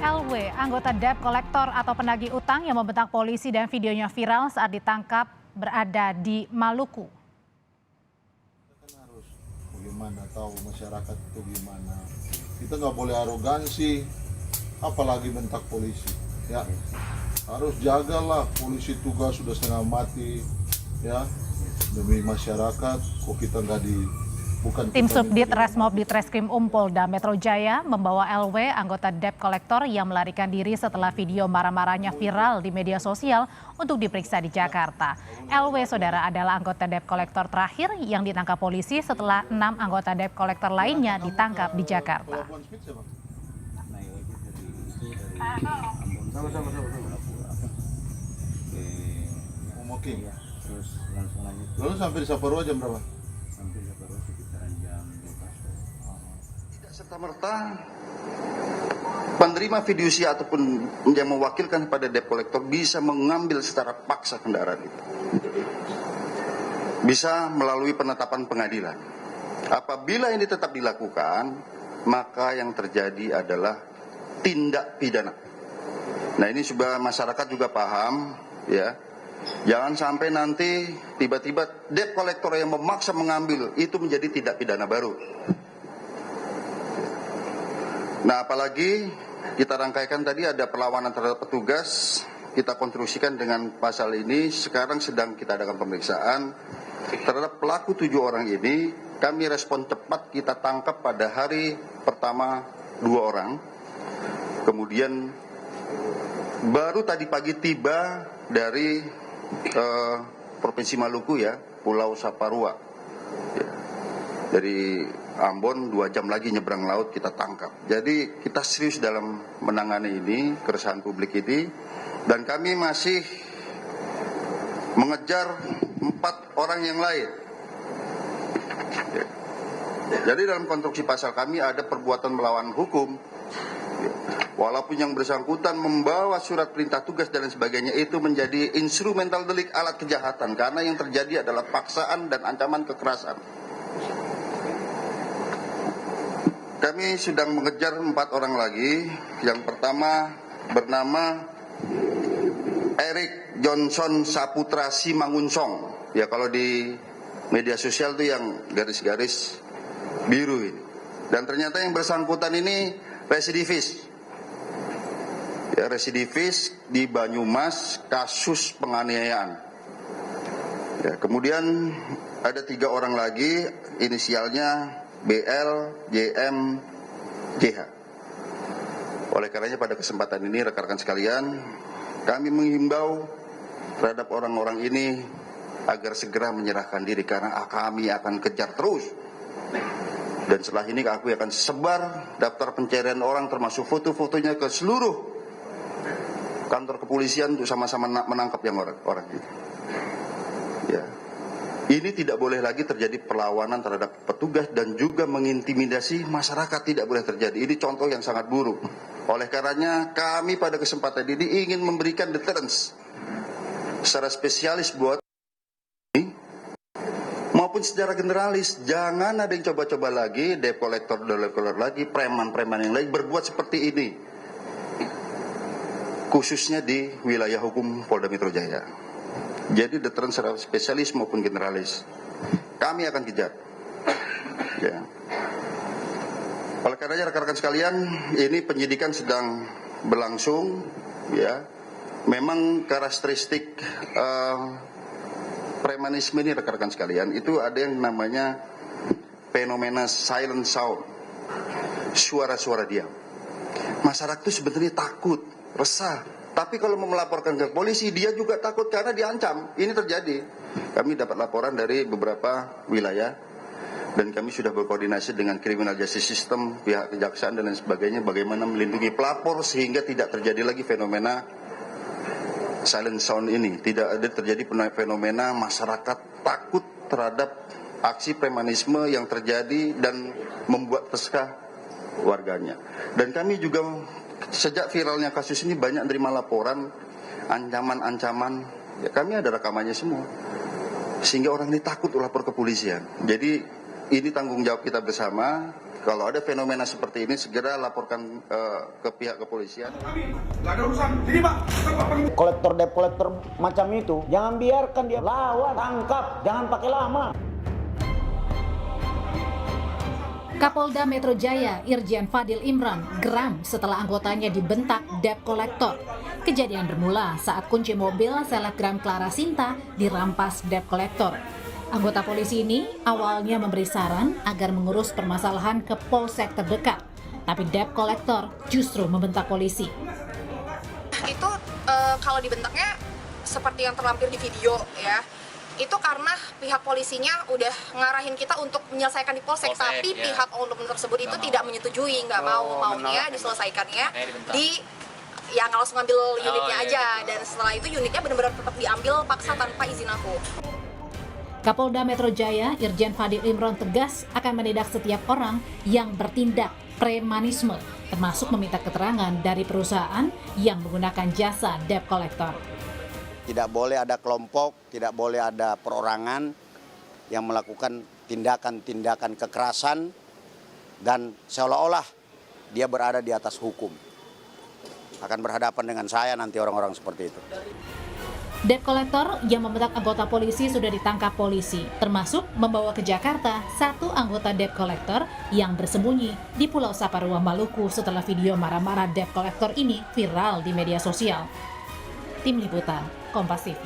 LW, anggota debt collector atau penagih utang yang membentak polisi dan videonya viral saat ditangkap berada di Maluku. Kan harus bagaimana tahu masyarakat itu gimana. Kita nggak boleh arogansi, apalagi bentak polisi. Ya, harus jagalah, polisi tugas sudah setengah mati, ya demi masyarakat. Kok kita nggak bukan Tim Subdit Resmob Ditreskrim Polda Metro Jaya membawa LW, anggota debt collector yang melarikan diri setelah video marah-marahnya viral di media sosial untuk diperiksa di Jakarta. LW, saudara, adalah anggota debt collector terakhir yang ditangkap polisi setelah 6 anggota debt collector lainnya ditangkap di Jakarta. Oke. Lalu sampai di Saparua jam berapa? Sampai Saparua sekitaran jam 12. Tidak serta-merta penerima fidusia ataupun yang mewakilkan pada debt collector bisa mengambil secara paksa kendaraan itu. Bisa melalui penetapan pengadilan. Apabila ini tetap dilakukan, maka yang terjadi adalah tindak pidana. Nah, ini supaya masyarakat juga paham, ya. Jangan sampai nanti tiba-tiba debt collector yang memaksa mengambil itu menjadi tindak pidana baru. Nah, apalagi kita rangkaikan tadi ada perlawanan terhadap petugas, kita konstruksikan dengan pasal ini. Sekarang sedang kita adakan pemeriksaan terhadap pelaku 7 orang ini. Kami respon cepat, kita tangkap pada hari pertama 2 orang. Kemudian baru tadi pagi tiba dari Provinsi Maluku, ya, Pulau Saparua, ya. Dari Ambon 2 jam lagi nyebrang laut kita tangkap. Jadi kita serius dalam menangani ini, keresahan publik ini, dan kami masih mengejar 4 orang yang lain. Ya. Jadi dalam konstruksi pasal kami ada perbuatan melawan hukum. Ya. Walaupun yang bersangkutan membawa surat perintah tugas dan sebagainya itu menjadi instrumental delik, alat kejahatan, karena yang terjadi adalah paksaan dan ancaman kekerasan. Kami sedang mengejar 4 orang lagi. Yang pertama bernama Eric Johnson Saputra Simangunsong. Ya, kalau di media sosial itu yang garis-garis biru ini. Dan ternyata yang bersangkutan ini residivis. Ya, residivis di Banyumas kasus penganiayaan. Ya, kemudian ada 3 orang lagi, inisialnya BL, JM, JH. Oleh karenanya pada kesempatan ini rekan-rekan sekalian, kami menghimbau terhadap orang-orang ini agar segera menyerahkan diri, karena kami akan kejar terus. Dan setelah ini aku akan sebar daftar pencarian orang termasuk foto-fotonya ke seluruh kantor kepolisian untuk sama-sama menangkap yang orang itu. Ya. Ini tidak boleh lagi terjadi perlawanan terhadap petugas dan juga mengintimidasi masyarakat, tidak boleh terjadi. Ini contoh yang sangat buruk. Oleh karenanya kami pada kesempatan ini ingin memberikan deterrence secara spesialis buat ini maupun secara generalis. Jangan ada yang coba-coba lagi, debt collector lagi, preman-preman yang lain berbuat seperti ini, khususnya di wilayah hukum Polda Metro Jaya. Jadi deterrence secara spesialis maupun generalis kami akan kejar. Ya. Oleh karenanya rekan-rekan sekalian, ini penyidikan sedang berlangsung. Ya, memang karakteristik premanisme ini rekan-rekan sekalian itu ada yang namanya fenomena silent sound, suara-suara diam. Masyarakat itu sebenarnya takut, resah. Tapi kalau mau melaporkan ke polisi, dia juga takut karena diancam. Ini terjadi. Kami dapat laporan dari beberapa wilayah, dan kami sudah berkoordinasi dengan criminal justice system, pihak kejaksaan dan lain sebagainya, bagaimana melindungi pelapor sehingga tidak terjadi lagi fenomena silent sound ini. Tidak ada terjadi fenomena masyarakat takut terhadap aksi premanisme yang terjadi dan membuat resah warganya. Dan kami juga sejak viralnya kasus ini banyak menerima laporan ancaman-ancaman. Ya, kami ada rekamannya semua, sehingga orang ini takut lapor ke polisian. Jadi ini tanggung jawab kita bersama. Kalau ada fenomena seperti ini segera laporkan ke pihak kepolisian. Kolektor debt kolektor macam itu, jangan biarkan dia lawan, tangkap, jangan pakai lama. Kapolda Metro Jaya Irjen Fadil Imran geram setelah anggotanya dibentak debt kolektor. Kejadian bermula saat kunci mobil selebgram Clara Sinta dirampas debt kolektor. Anggota polisi ini awalnya memberi saran agar mengurus permasalahan ke polsek terdekat, tapi debt kolektor justru membentak polisi. Itu kalau dibentaknya seperti yang terlampir di video ya, itu karena pihak polisinya udah ngarahin kita untuk menyelesaikan di polsek, tapi ya. Pihak oknum tersebut itu tidak menyetujui, nggak maunya diselesaikannya di yang langsung ngambil unitnya aja, dan setelah itu unitnya benar-benar tetap diambil paksa tanpa izin aku. Kapolda Metro Jaya Irjen Fadil Imran tegas akan menindak setiap orang yang bertindak premanisme, termasuk meminta keterangan dari perusahaan yang menggunakan jasa debt collector. Tidak boleh ada kelompok, tidak boleh ada perorangan yang melakukan tindakan-tindakan kekerasan dan seolah-olah dia berada di atas hukum. Akan berhadapan dengan saya nanti orang-orang seperti itu. Debt collector yang membentak anggota polisi sudah ditangkap polisi, termasuk membawa ke Jakarta satu anggota debt collector yang bersembunyi di Pulau Saparua, Maluku setelah video marah-marah debt collector ini viral di media sosial. Tim Liputan, Kompas TV.